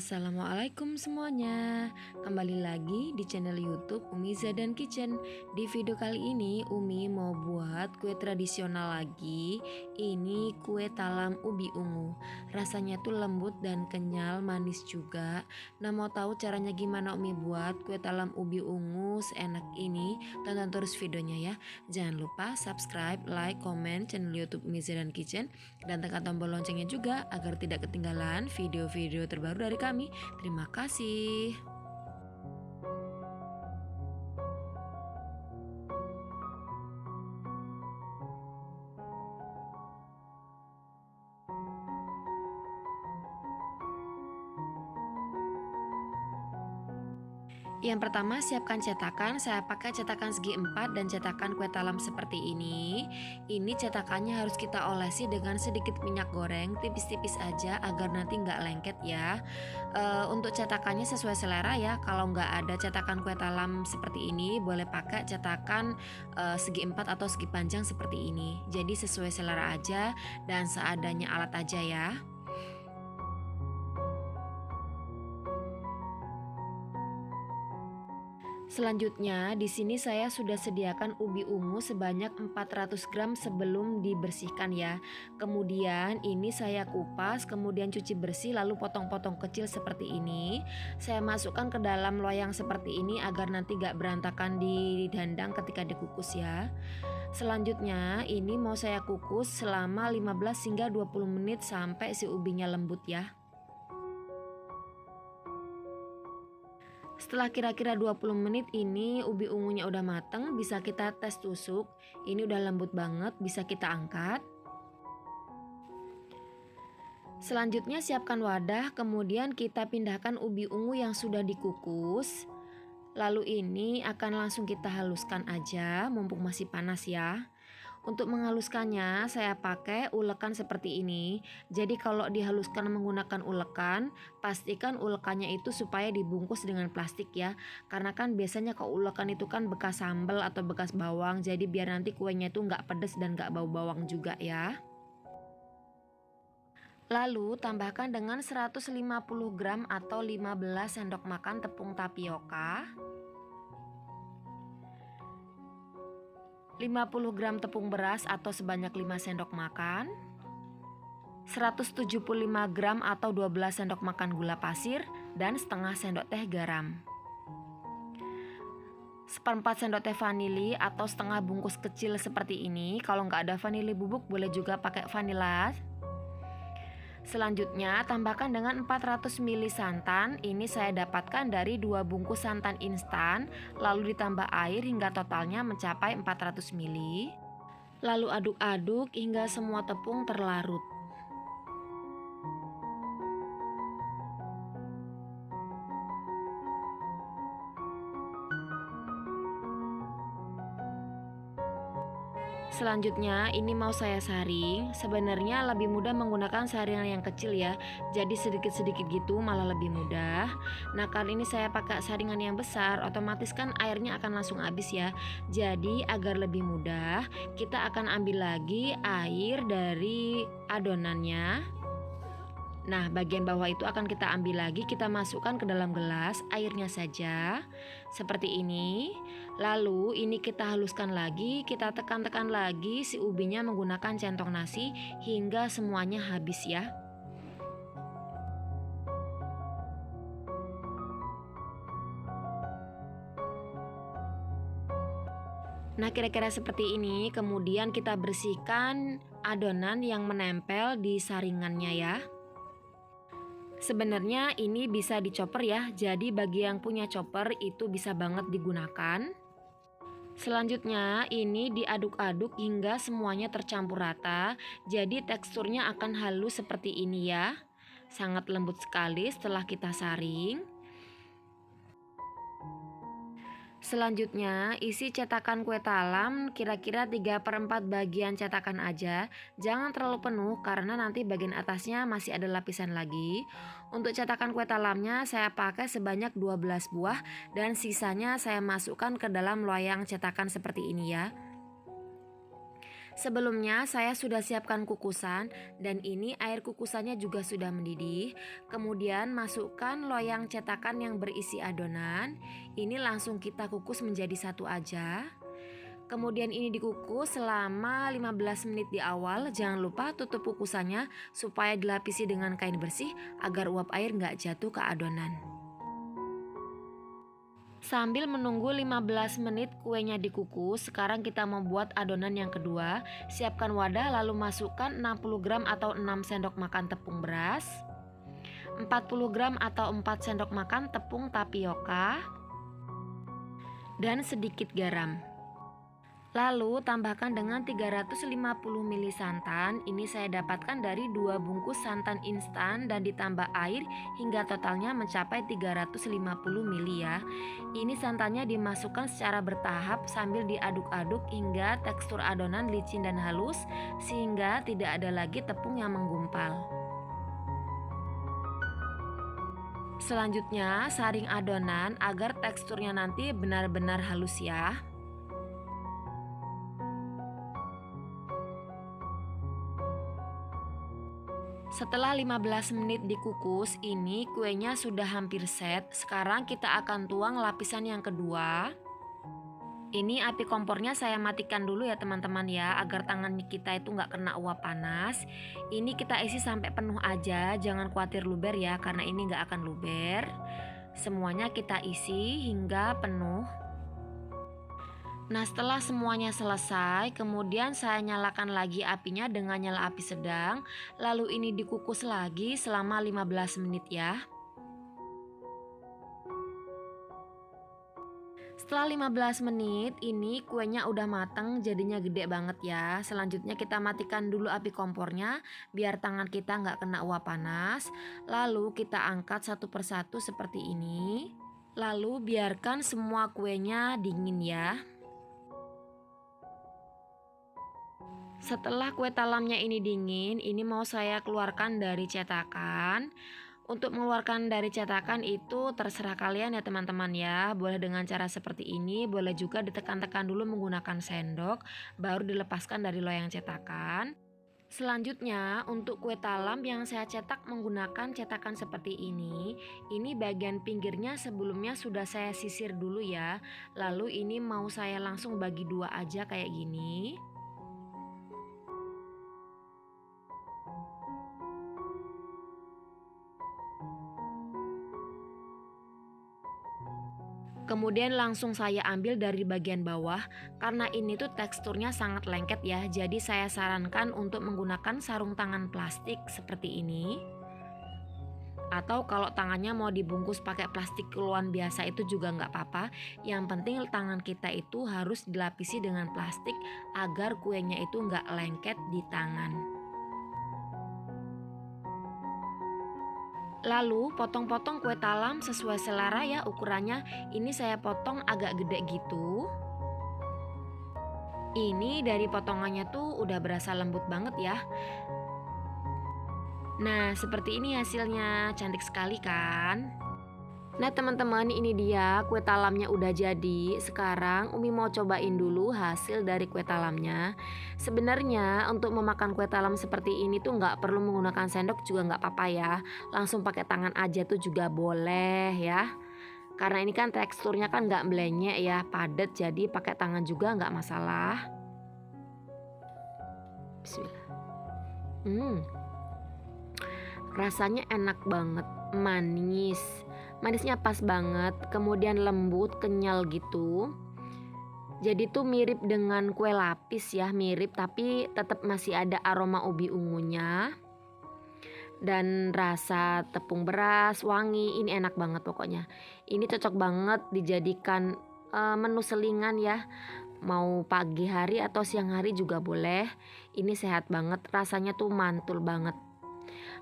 Assalamualaikum semuanya. Kembali lagi di channel YouTube Umi Zadan Kitchen. Di video kali ini Umi mau buat kue tradisional lagi. Ini kue talam ubi ungu. Rasanya tuh lembut dan kenyal, manis juga. Nah, mau tahu caranya gimana Umi buat kue talam ubi ungu seenak ini? Tonton terus videonya ya. Jangan lupa subscribe, like, komen channel YouTube Umi Zadan Kitchen dan tekan tombol loncengnya juga agar tidak ketinggalan video-video terbaru dari kami. Terima kasih. Yang pertama, siapkan cetakan. Saya pakai cetakan segi 4 dan cetakan kue talam seperti ini. Ini cetakannya harus kita olesi dengan sedikit minyak goreng, tipis-tipis aja agar nanti nggak lengket ya. Untuk cetakannya sesuai selera ya. Kalau nggak ada cetakan kue talam seperti ini, boleh pakai cetakan segi 4 atau segi panjang seperti ini. Jadi sesuai selera aja dan seadanya alat aja ya. Selanjutnya, di sini saya sudah sediakan ubi ungu sebanyak 400 gram sebelum dibersihkan ya. Kemudian ini saya kupas, kemudian cuci bersih lalu potong-potong kecil seperti ini. Saya masukkan ke dalam loyang seperti ini agar nanti gak berantakan di dandang ketika dikukus ya. Selanjutnya, ini mau saya kukus selama 15 hingga 20 menit sampai si ubinya lembut ya. Setelah kira-kira 20 menit ini ubi ungunya udah mateng, bisa kita tes tusuk. Ini udah lembut banget, bisa kita angkat. Selanjutnya siapkan wadah, kemudian kita pindahkan ubi ungu yang sudah dikukus. Lalu ini akan langsung kita haluskan aja, mumpung masih panas ya. Untuk menghaluskannya saya pakai ulekan seperti ini. Jadi kalau dihaluskan menggunakan ulekan, pastikan ulekannya itu supaya dibungkus dengan plastik ya. Karena kan biasanya kalau ulekan itu kan bekas sambal atau bekas bawang. Jadi biar nanti kuenya itu nggak pedas dan nggak bau bawang juga ya. Lalu tambahkan dengan 150 gram atau 15 sendok makan tepung tapioka, 50 gram tepung beras atau sebanyak 5 sendok makan, 175 gram atau 12 sendok makan gula pasir, dan setengah sendok teh garam. Seperempat sendok teh vanili atau setengah bungkus kecil seperti ini. Kalau nggak ada vanili bubuk boleh juga pakai vanila. Selanjutnya tambahkan dengan 400 ml santan. Ini saya dapatkan dari 2 bungkus santan instan. Lalu ditambah air hingga totalnya mencapai 400 ml. Lalu aduk-aduk hingga semua tepung terlarut. Selanjutnya ini mau saya saring. Sebenarnya lebih mudah menggunakan saringan yang kecil ya. Jadi sedikit-sedikit gitu malah lebih mudah. Nah, kali ini saya pakai saringan yang besar, otomatis kan airnya akan langsung habis ya. Jadi agar lebih mudah, kita akan ambil lagi air dari adonannya. Nah, bagian bawah itu akan kita ambil lagi, kita masukkan ke dalam gelas, airnya saja, seperti ini. Lalu ini kita haluskan lagi, kita tekan-tekan lagi si ubinya menggunakan centong nasi hingga semuanya habis ya. Nah, kira-kira seperti ini, kemudian kita bersihkan adonan yang menempel di saringannya ya. Sebenarnya ini bisa dicopper ya, jadi bagi yang punya chopper itu bisa banget digunakan. Selanjutnya ini diaduk-aduk hingga semuanya tercampur rata, jadi teksturnya akan halus seperti ini ya. Sangat lembut sekali setelah kita saring. Selanjutnya, isi cetakan kue talam kira-kira 3/4 bagian cetakan aja. Jangan terlalu penuh karena nanti bagian atasnya masih ada lapisan lagi. Untuk cetakan kue talamnya saya pakai sebanyak 12 buah dan sisanya saya masukkan ke dalam loyang cetakan seperti ini ya. Sebelumnya saya sudah siapkan kukusan dan ini air kukusannya juga sudah mendidih. Kemudian masukkan loyang cetakan yang berisi adonan. Ini langsung kita kukus menjadi satu aja. Kemudian ini dikukus selama 15 menit di awal. Jangan lupa tutup kukusannya supaya dilapisi dengan kain bersih agar uap air nggak jatuh ke adonan. Sambil menunggu 15 menit kuenya dikukus, sekarang kita membuat adonan yang kedua. Siapkan wadah lalu masukkan 60 gram atau 6 sendok makan tepung beras, 40 gram atau 4 sendok makan tepung tapioka, dan sedikit garam. Lalu tambahkan dengan 350 ml santan. Ini saya dapatkan dari 2 bungkus santan instan dan ditambah air hingga totalnya mencapai 350 ml ya. Ini santannya dimasukkan secara bertahap sambil diaduk-aduk hingga tekstur adonan licin dan halus sehingga tidak ada lagi tepung yang menggumpal. Selanjutnya saring adonan agar teksturnya nanti benar-benar halus ya. Setelah 15 menit dikukus, ini kuenya sudah hampir set. Sekarang kita akan tuang lapisan yang kedua. Ini api kompornya saya matikan dulu ya teman-teman ya, agar tangan kita itu nggak kena uap panas. Ini kita isi sampai penuh aja, jangan khawatir luber ya, karena ini nggak akan luber. Semuanya kita isi hingga penuh. Nah, setelah semuanya selesai, kemudian saya nyalakan lagi apinya dengan nyala api sedang. Lalu ini dikukus lagi selama 15 menit ya. Setelah 15 menit, ini kuenya udah mateng, jadinya gede banget ya. Selanjutnya kita matikan dulu api kompornya, biar tangan kita nggak kena uap panas. Lalu kita angkat satu persatu seperti ini. Lalu biarkan semua kuenya dingin ya. Setelah kue talamnya ini dingin, ini mau saya keluarkan dari cetakan. Untuk mengeluarkan dari cetakan itu terserah kalian ya teman-teman ya. Boleh dengan cara seperti ini, boleh juga ditekan-tekan dulu menggunakan sendok, baru dilepaskan dari loyang cetakan. Selanjutnya untuk kue talam yang saya cetak menggunakan cetakan seperti ini bagian pinggirnya sebelumnya sudah saya sisir dulu ya. Lalu ini mau saya langsung bagi dua aja kayak gini. Kemudian langsung saya ambil dari bagian bawah, karena ini tuh teksturnya sangat lengket ya. Jadi saya sarankan untuk menggunakan sarung tangan plastik seperti ini. Atau kalau tangannya mau dibungkus pakai plastik kiloan biasa itu juga nggak apa-apa. Yang penting tangan kita itu harus dilapisi dengan plastik agar kuenya itu nggak lengket di tangan. Lalu potong-potong kue talam sesuai selera ya ukurannya. Ini saya potong agak gede gitu. Ini dari potongannya tuh udah berasa lembut banget ya. Nah, seperti ini hasilnya, cantik sekali kan? Nah teman-teman, ini dia kue talamnya udah jadi. Sekarang Umi mau cobain dulu hasil dari kue talamnya. Sebenarnya untuk memakan kue talam seperti ini tuh nggak perlu menggunakan sendok juga nggak apa-apa ya. Langsung pakai tangan aja tuh juga boleh ya. Karena ini kan teksturnya kan nggak melenyek ya, padat, jadi pakai tangan juga nggak masalah. Bismillah. Rasanya enak banget, manis. Manisnya pas banget, kemudian lembut, kenyal gitu. Jadi tuh mirip dengan kue lapis ya, mirip tapi tetap masih ada aroma ubi ungunya. Dan rasa tepung beras, wangi, ini enak banget pokoknya. Ini cocok banget dijadikan menu selingan ya. Mau pagi hari atau siang hari juga boleh. Ini sehat banget, rasanya tuh mantul banget.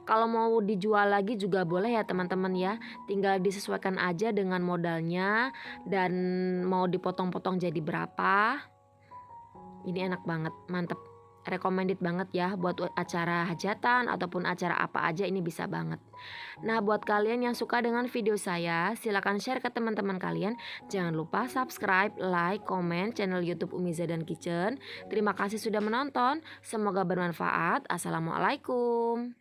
Kalau mau dijual lagi juga boleh ya teman-teman ya. Tinggal disesuaikan aja dengan modalnya dan mau dipotong-potong jadi berapa. Ini enak banget, mantep. recommended banget ya buat acara hajatan ataupun acara apa aja, ini bisa banget. Nah, buat kalian yang suka dengan video saya, silakan share ke teman-teman kalian. Jangan lupa subscribe, like, komen channel YouTube Umiza dan Kitchen. Terima kasih sudah menonton. Semoga bermanfaat. Assalamualaikum.